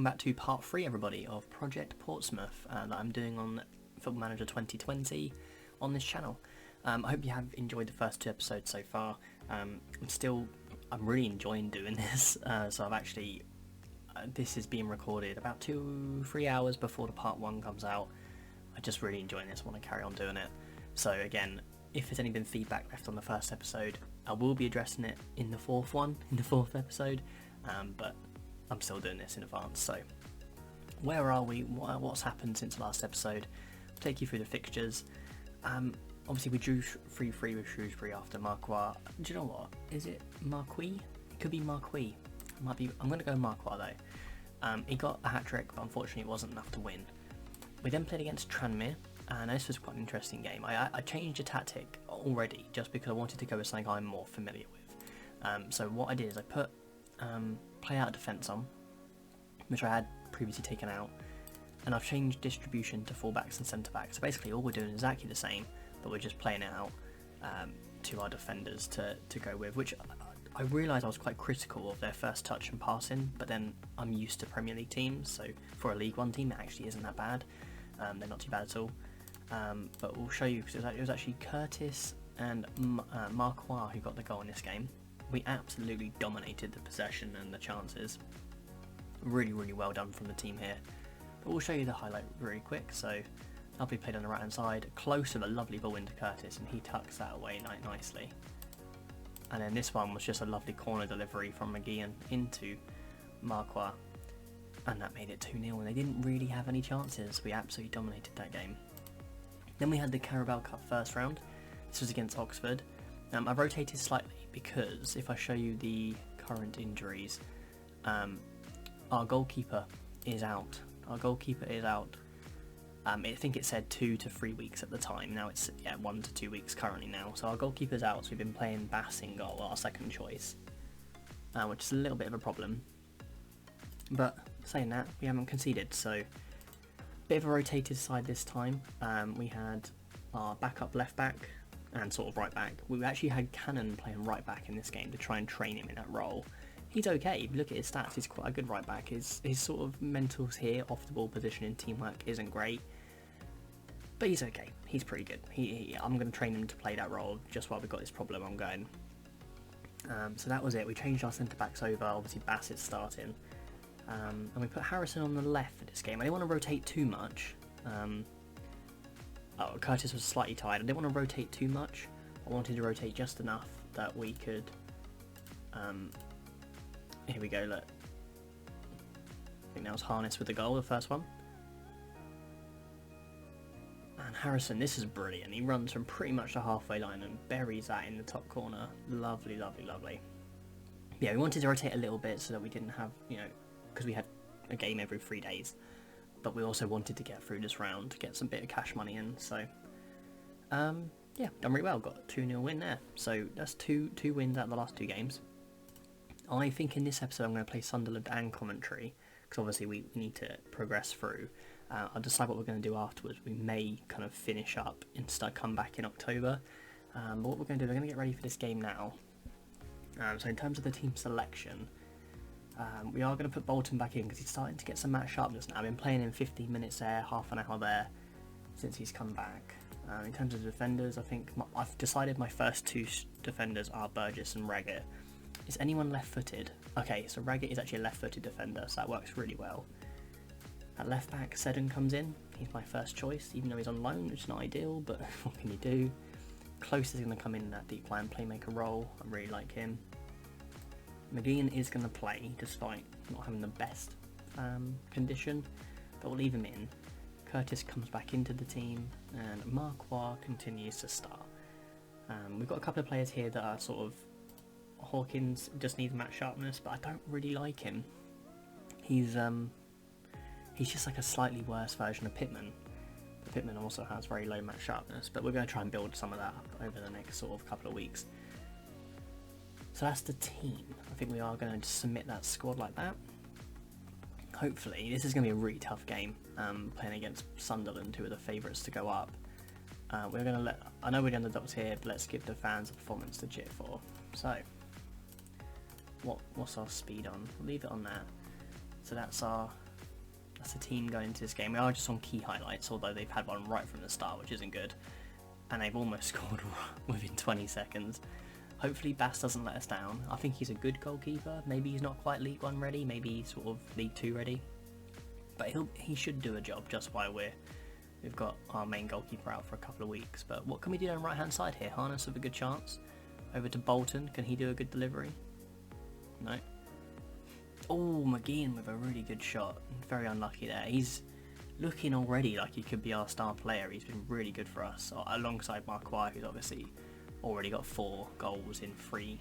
welcome back to part 3, everybody, of Project Portsmouth that I'm doing on Football Manager 2020 on this channel. I hope you have enjoyed the first 2 episodes so far. I'm really enjoying doing this, so I've actually, this is being recorded about 2-3 hours before the part 1 comes out. I'm just really enjoying this, I want to carry on doing it. So again, if there's any been feedback left on the first episode, I will be addressing it in the fourth episode, but I'm still doing this in advance. So where are we? What's happened since the last episode? I'll take you through the fixtures. Obviously we drew 3-3 with Shrewsbury after Marquis. Do you know what? Is it Marquis? It could be Marquis. Might be. I'm going to go Marquis though. He got a hat-trick, but unfortunately it wasn't enough to win. We then played against Tranmere, and this was quite an interesting game. I changed the tactic already just because I wanted to go with something I'm more familiar with. So what I did is I put play out defence on, which I had previously taken out, and I've changed distribution to fullbacks and centre backs. So basically all we're doing is exactly the same, but we're just playing it out to our defenders to go with, which I realised I was quite critical of their first touch and passing, but then I'm used to Premier League teams, so for a League One team it actually isn't that bad. They're not too bad at all, but we'll show you, because it was actually Curtis and Marquis who got the goal in this game. We absolutely dominated the possession and the chances. Really well done from the team here. But we'll show you the highlight very quick. So Lovely played on the right hand side, close of a lovely ball into Curtis, and he tucks that away nicely. And then this one was just a lovely corner delivery from McGeehan into Marquis, and that made it 2-0, and they didn't really have any chances. We absolutely dominated that game. Then we had the Carabao Cup first round. This was against Oxford. I've rotated slightly because if I show you the current injuries, our goalkeeper is out. I think it said 2 to 3 weeks at the time. Now it's 1 to 2 weeks currently now. So our goalkeeper's out. So we've been playing Bass in goal, our second choice, which is a little bit of a problem. But saying that, we haven't conceded. So bit of a rotated side this time. We had our backup left back and sort of right back. We actually had Cannon playing right back in this game to try and train him in that role. He's okay. If you look at his stats, he's quite a good right back. His sort of mentals here, off the ball positioning, teamwork isn't great, but he's okay. He's pretty good. I'm going to train him to play that role just while we've got this problem ongoing. So that was it. We changed our centre backs over. Obviously Bassett's starting, and we put Harrison on the left for this game. I didn't want to rotate too much. Curtis was slightly tired. I didn't want to rotate too much. I wanted to rotate just enough that we could. Here we go, look. I think that was Harness with the goal, the first one. And Harrison, this is brilliant. He runs from pretty much the halfway line and buries that in the top corner. Lovely. Yeah, we wanted to rotate a little bit so that we didn't have, because we had a game every 3 days. But we also wanted to get through this round to get some bit of cash money in. So, yeah, done really well. Got a 2-0 win there. So that's two wins out of the last 2 games. I think in this episode I'm going to play Sunderland and commentary, because obviously we need to progress through. I'll decide what we're going to do afterwards. We may kind of finish up and come back in October. But what we're going to do, we're going to get ready for this game now. So in terms of the team selection, we are going to put Bolton back in because he's starting to get some match sharpness now. I've been playing him 15 minutes there, half an hour there since he's come back. In terms of defenders, I think I've decided my first 2 defenders are Burgess and Raggett. Is anyone left-footed? Okay, so Raggett is actually a left-footed defender, so that works really well. At left back, Seddon comes in. He's my first choice, even though he's on loan, which is not ideal, but what can you do? Close is going to come in that deep line playmaker role. I really like him. McGeehan is going to play, despite not having the best condition, but we'll leave him in. Curtis comes back into the team, and Marquis continues to start. We've got a couple of players here that are sort of Hawkins just needs match sharpness, but I don't really like him. He's just like a slightly worse version of Pittman. But Pittman also has very low match sharpness, but we're going to try and build some of that up over the next sort of couple of weeks. So that's the team. I think we are going to submit that squad like that. Hopefully, this is going to be a really tough game, playing against Sunderland, who are the favourites to go up. We're going to I know we're the underdogs here, but let's give the fans a performance to cheer for. So, what's our speed on? We'll leave it on that. So that's our That's the team going into this game. We are just on key highlights, although they've had one right from the start, which isn't good. And they've almost scored within 20 seconds. Hopefully Bass doesn't let us down. I think he's a good goalkeeper. Maybe he's not quite League 1 ready, maybe he's sort of League 2 ready. But he should do a job just while we've got our main goalkeeper out for a couple of weeks. But what can we do on the right hand side here? Harness with a good chance. Over to Bolton. Can he do a good delivery? No. Oh, McGeehan with a really good shot. Very unlucky there. He's looking already like he could be our star player. He's been really good for us, alongside Marquardt, who's obviously already got 4 goals in 3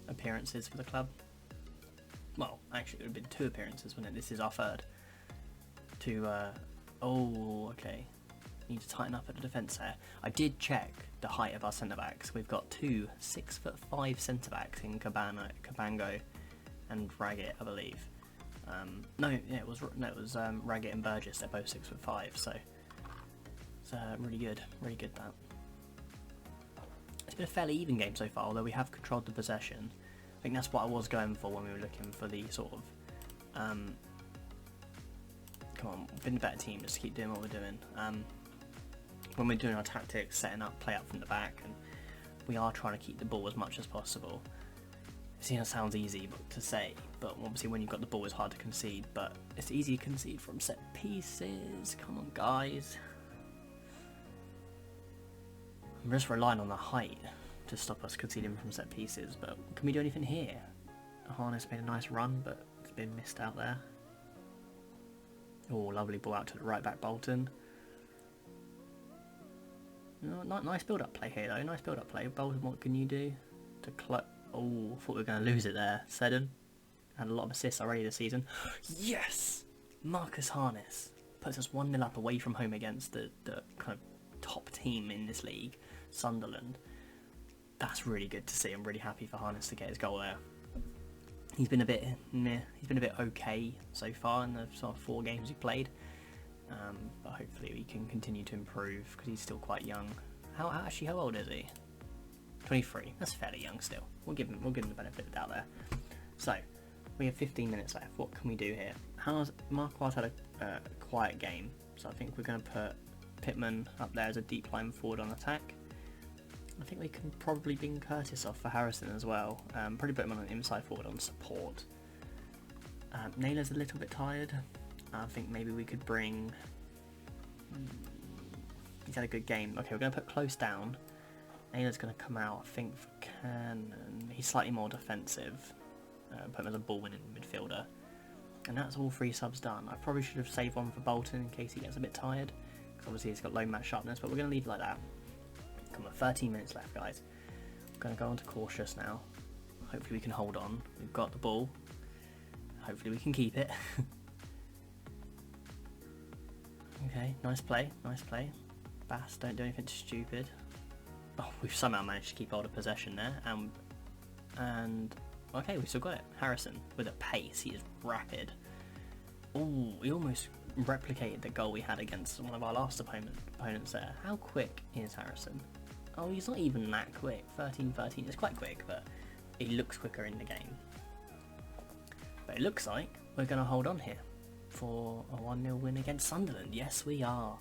appearances for the club. Well, actually, it would have been 2 appearances, wouldn't it? This is our 3rd. Oh, okay. Need to tighten up at the defence there. I did check the height of our centre-backs. We've got 2 6'5" centre-backs in Cabango and Raggett, I believe. It was Raggett and Burgess. They're both 6'5", so it's really good that. It's been a fairly even game so far, although we have controlled the possession. I think that's what I was going for when we were looking for the sort of come on, we've been a better team, just keep doing what we're doing. When we're doing our tactics, setting up, play up from the back, and we are trying to keep the ball as much as possible. It sounds easy to say, but obviously when you've got the ball it's hard to concede, but it's easy to concede from set pieces. Come on guys. I'm just relying on the height to stop us conceding from set pieces, but can we do anything here? Harness made a nice run, but it's been missed out there. Oh, lovely ball out to the right back Bolton. Nice build-up play here though, nice build-up play. Bolton, what can you do to Oh, thought we were going to lose it there. Seddon had a lot of assists already this season. Yes! Marcus Harness puts us 1-0 up away from home against the kind of top team in this league, Sunderland. That's really good to see. I'm really happy for Harness to get his goal there. He's been a bit okay so far in the sort of 4 games we've played, but hopefully we can continue to improve because he's still quite young. How old is he? 23. That's fairly young still. We'll give him the benefit of the doubt there. So we have 15 minutes left. What can we do here? Marquardt had a quiet game, so I think we're going to put Pittman up there as a deep line forward on attack. I think we can probably bring Curtis off for Harrison as well. Probably put him on an inside forward on support. Naylor's a little bit tired. I think maybe we could bring... He's had a good game. Okay, we're going to put Close down. Naylor's going to come out, I think, for Cannon. He's slightly more defensive. Put him as a ball-winning midfielder. And that's all 3 subs done. I probably should have saved one for Bolton in case he gets a bit tired, because obviously he's got low match sharpness, but we're going to leave it like that. Come on, 13 minutes left, guys. I'm going to go on to cautious now. Hopefully we can hold on. We've got the ball. Hopefully we can keep it. Okay, nice play, nice play. Bass, don't do anything stupid. Oh, we've somehow managed to keep hold of possession there, and okay, we've still got it. Harrison with a pace, he is rapid. Oh, he almost replicated the goal we had against one of our last opponents there. How quick is Harrison? Oh, he's not even that quick. 13-13 is quite quick, but he looks quicker in the game. But it looks like we're going to hold on here for a 1-0 win against Sunderland. Yes, we are.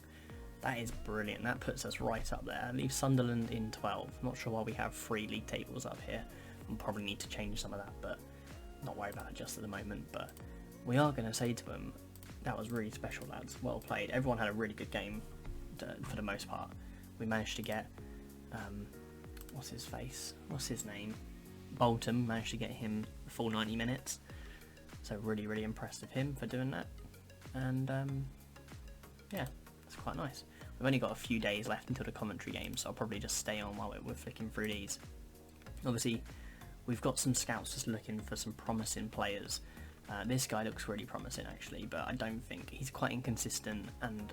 That is brilliant. That puts us right up there. Leaves Sunderland in 12. Not sure why we have 3 league tables up here. We'll probably need to change some of that, but not worried about it just at the moment. But we are going to say to them, that was really special, lads. Well played. Everyone had a really good game for the most part. We managed to get, what's his name? Bolton, managed to get him a full 90 minutes. So really, really impressed with him for doing that. And yeah, it's quite nice. We've only got a few days left until the commentary game, so I'll probably just stay on while we're flicking through these. Obviously, we've got some scouts just looking for some promising players. This guy looks really promising actually, but I don't think he's quite inconsistent and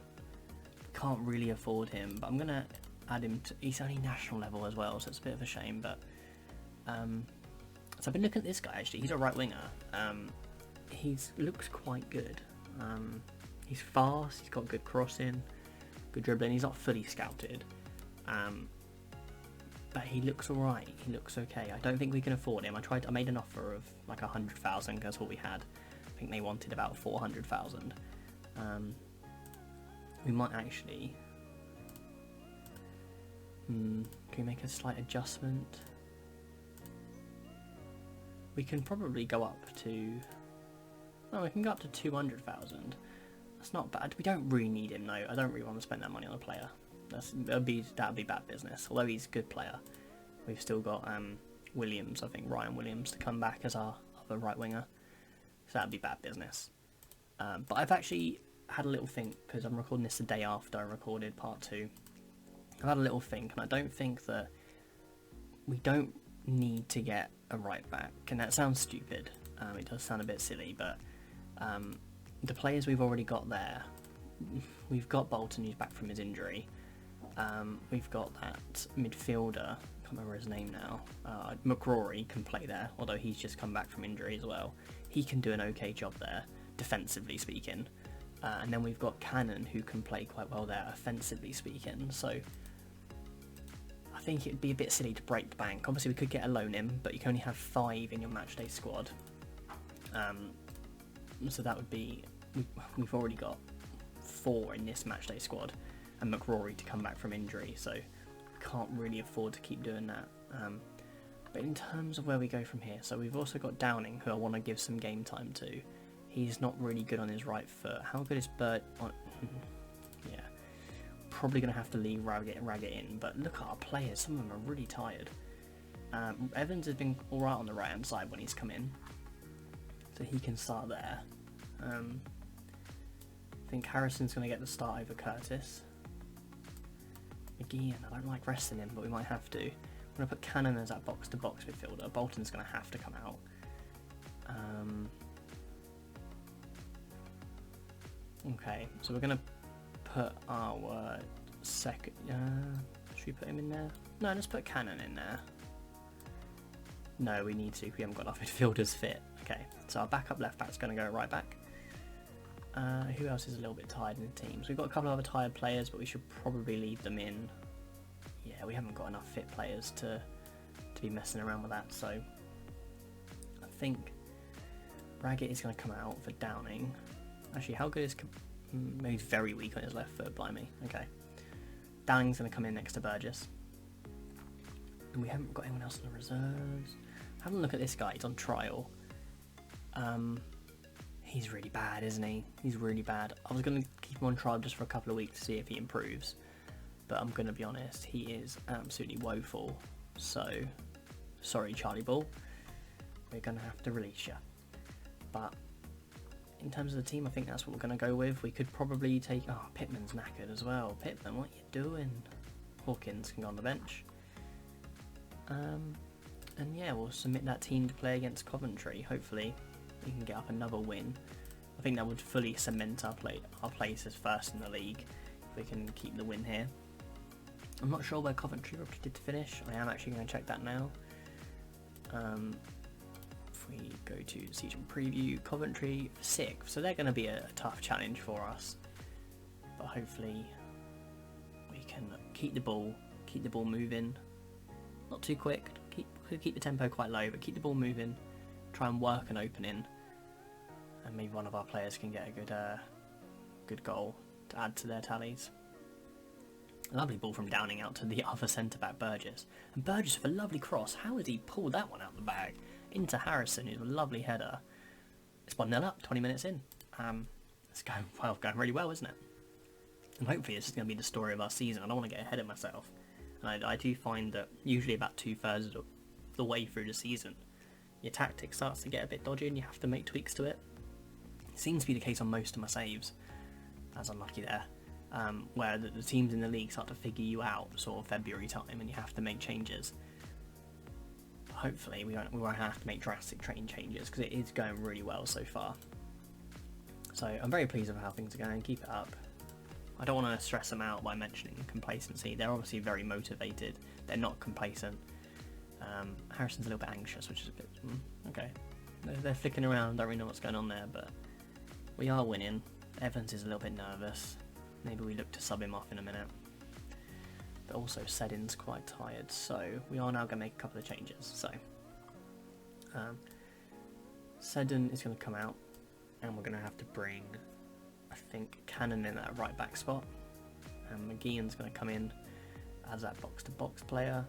can't really afford him. But I'm going to add him to, he's only national level as well, so it's a bit of a shame. But so I've been looking at this guy actually. He's a right winger. He looks quite good. He's fast, he's got good crossing, good dribbling. He's not fully scouted, but he looks alright. He looks okay. I don't think we can afford him. I made an offer of like 100,000. That's what we had. I think think they wanted about 400,000. We might actually... can we make a slight adjustment? We can probably go up to... No, we can go up to 200,000. That's not bad. We don't really need him though. I don't really want to spend that money on a player. That'd be bad business. Although he's a good player, we've still got Williams. I think Ryan Williams to come back as our other right winger. So that'd be bad business. But I've actually had a little think, because I'm recording this the day after I recorded part 2. I've had a little think, and I don't think that we don't need to get a right back. And that sounds stupid. It does sound a bit silly, but the players we've already got there, we've got Bolton, who's back from his injury. We've got that midfielder, I can't remember his name now, McCrory can play there, although he's just come back from injury as well. He can do an okay job there, defensively speaking. And then we've got Cannon, who can play quite well there, offensively speaking. So I think it'd be a bit silly to break the bank. Obviously we could get a loan in, but you can only have 5 in your matchday squad. So that would be, we've already got 4 in this matchday squad, and McCrory to come back from injury, so we can't really afford to keep doing that. But in terms of where we go from here, so we've also got Downing, who I want to give some game time to. He's not really good on his right foot. How good is Bird on... yeah, probably going to have to leave Raggett in, but look at our players, some of them are really tired. Evans has been alright on the right hand side when he's come in, so he can start there. I think Harrison's going to get the start over Curtis. Again, I don't like resting him, but we might have to. I'm going to put Cannon as that box-to-box midfielder. Bolton's going to have to come out. Okay, so we're going to put our second... should we put him in there? No, let's put Cannon in there. No, we need to. We haven't got enough midfielders fit. Okay, so our backup left back's going to go right back. Who else is a little bit tired in the teams? We've got a couple of other tired players, but we should probably leave them in. Yeah, we haven't got enough fit players to be messing around with that, so I think Raggett is going to come out for Downing. Actually, how good is... he's very weak on his left foot, blimey. Okay. Downing's going to come in next to Burgess. And we haven't got anyone else in the reserves. Have a look at this guy, he's on trial. He's really bad, isn't he? He's really bad. I was going to keep him on trial just for a couple of weeks to see if he improves. But I'm going to be honest, he is absolutely woeful. So, sorry Charlie Ball. We're going to have to release you. But, in terms of the team, I think that's what we're going to go with. We could probably take... Oh, Pittman's knackered as well. Pittman, what are you doing? Hawkins can go on the bench. And yeah, we'll submit that team to play against Coventry. Hopefully we can get up another win. I think that would fully cement our place as first in the league if we can keep the win here. I'm not sure where Coventry were predicted to finish. I am actually going to check that now. If we go to season preview, Coventry 6th, so they're going to be a tough challenge for us. But hopefully we can keep the ball moving. Not too quick. Keep the tempo quite low, but keep the ball moving. Try and work an opening, and maybe one of our players can get a good goal to add to their tallies. A lovely ball from Downing out to the other centre back, Burgess. And Burgess with a lovely cross. How has he pulled that one out of the bag? Into Harrison, who's a lovely header. It's 1-0 up, 20 minutes in. It's going really well, isn't it? And hopefully this is going to be the story of our season. I don't want to get ahead of myself. And I do find that usually about 2/3 of the way through the season, your tactic starts to get a bit dodgy and you have to make tweaks to it. It seems to be the case on most of my saves. As unlucky there. Where the teams in the league start to figure you out sort of February time and you have to make changes. Hopefully we won't have to make drastic train changes because it is going really well so far. So I'm very pleased with how things are going. Keep it up. I don't want to stress them out by mentioning complacency. They're obviously very motivated. They're not complacent. Harrison's a little bit anxious, which is a bit... okay. They're flicking around, don't really know what's going on there, but we are winning. Evans is a little bit nervous. Maybe we look to sub him off in a minute. But also Seddon's quite tired, so we are now going to make a couple of changes. So Seddon is going to come out. and we're going to have to bring, I think, Cannon in that right back spot, and McGeehan's going to come in as that box-to-box player.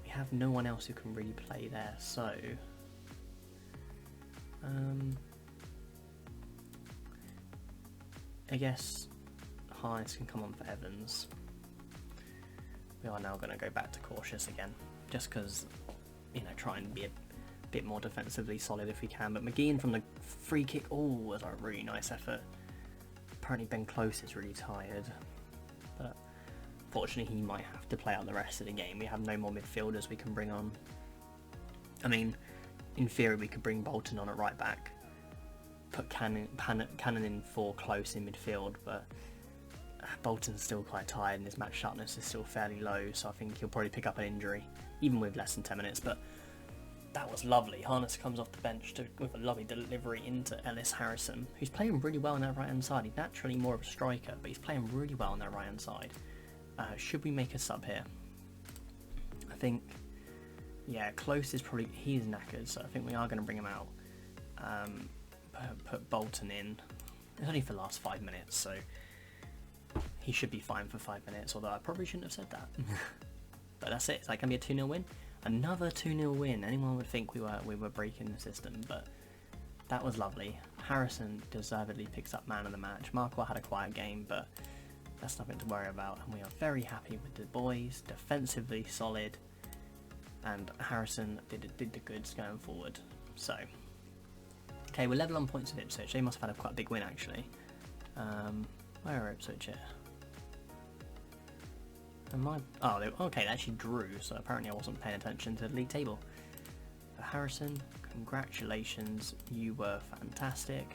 We have no one else who can really play there, so I guess Harness can come on for Evans. We are now going to go back to cautious again, just because, you know, try and be a bit more defensively solid if we can. But McGeehan from the free kick, oh, was a really nice effort. Apparently Ben Close is really tired, but fortunately he might have to play out the rest of the game. We have no more midfielders we can bring on. I mean, in theory we could bring Bolton on at right back, put Cannon in for Close in midfield, but Bolton's still quite tired and his match sharpness is still fairly low, so I think he'll probably pick up an injury, even with less than 10 minutes. But that was lovely. Harness comes off the bench with a lovely delivery into Ellis Harrison, who's playing really well on that right hand side. He's naturally more of a striker, but he's playing really well on that right hand side. Should we make a sub here? I think, yeah, Close is probably, he's knackered, so I think we are going to bring him out. Put Bolton in. It's only for the last 5 minutes, so he should be fine for 5 minutes, although I probably shouldn't have said that. But that's it. Is that going to be a 2-0 win? Another 2-0 win. Anyone would think we were breaking the system, but that was lovely. Harrison deservedly picks up man of the match. Marquardt had a quiet game, but that's nothing to worry about, and we are very happy with the boys. Defensively solid, and Harrison did the goods going forward. So, okay, we're level on points with Ipswich. They must have had quite a big win, actually. Where are Ipswich here? Okay, they actually drew, so apparently I wasn't paying attention to the league table. But Harrison, congratulations, you were fantastic.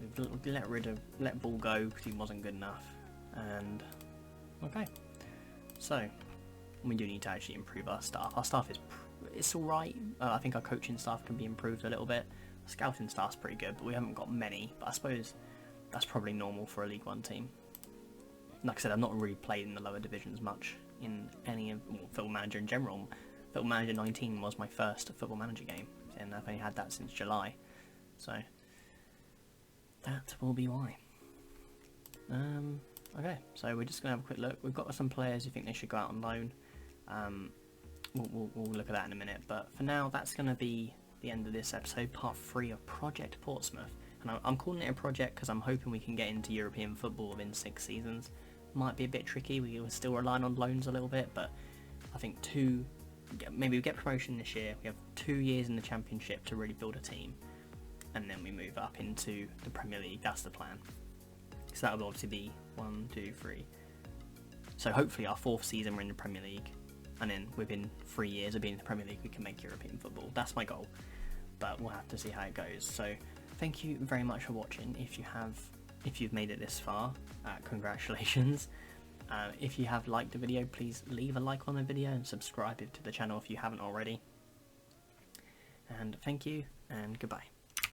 We've let Ball go because he wasn't good enough, and okay, so we do need to actually improve our staff. Our staff it's all right. I think our coaching staff can be improved a little bit. Our scouting staff's pretty good, but we haven't got many. But I suppose that's probably normal for a League One team. Like I said, I've not really played in the lower divisions much in any of Football Manager in general. Football Manager 19 was my first Football Manager game, and I've only had that since July, so that will be why. Okay, so we're just gonna have a quick look. We've got some players who think they should go out on loan. We'll look at that in a minute, but for now, that's gonna be the end of this episode, part 3 of Project Portsmouth. And I'm calling it a project because I'm hoping we can get into European football within 6 seasons. Might be a bit tricky. We were still relying on loans a little bit, but I think maybe we get promotion this year. We have 2 years in the Championship to really build a team, and then we move up into the Premier League. That's the plan. So that will obviously be 1, 2, 3. So hopefully our 4th season we're in the Premier League, and then within 3 years of being in the Premier League we can make European football. That's my goal, but we'll have to see how it goes. So thank you very much for watching. If you've made it this far, congratulations. If you have liked the video, please leave a like on the video and subscribe to the channel if you haven't already. And thank you, and goodbye.